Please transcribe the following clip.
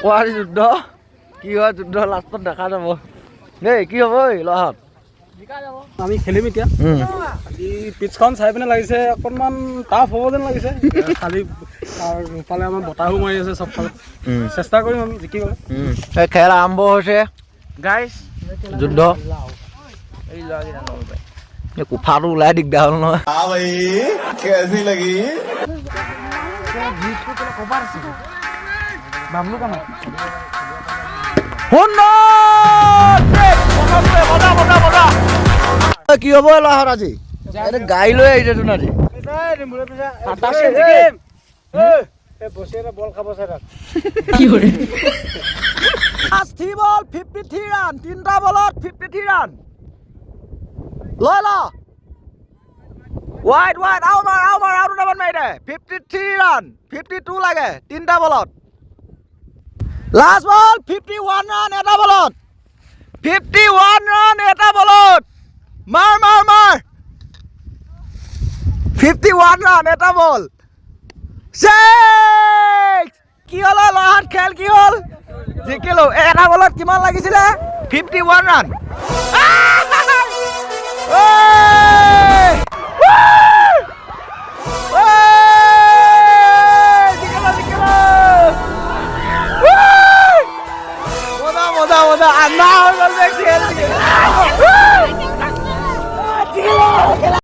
কোৱাৰি যুদ্ধ কি হয় যুদ্ধ লাষ্টত দেখা যাব দেই কি হ'ব ঐ লহত আমি খেলিম এতিয়া আজি পিচখন চাই পিনে লাগিছে অকণমান টাফ হ'ব যেন লাগিছে খালি পালে আমাৰ বতাহো মাৰি আছে চবফালে চেষ্টা কৰিম আমি জিকিবলৈ এই খেল আৰম্ভ হৈছে গাইজ যুদ্ধ এই ল'ৰাকেইটা নলবাই এই কোফাটো ওলাই দিগদাৰ হ'ল নহয় কি হ'ব লহত আজি গাড়ী লৈ আহিছে তোন আজি বল খাব চাই বল 53 ৰান 3টা বলত 53 ৰান লৈ ল ৱাইড আউ মাৰ আউ দুটামান মাৰি দে 53 ৰান 52 লাগে 3টা বলত লাষ্ট বল 51 ৰান এটা বলত 51 ৰান এটা বলত মাৰ 51 ৰান এটা বল কি হ'ল লহাত খেল কি হ'ল জিকিলো এটা বলত কিমান লাগিছিলে 51 ৰান মজা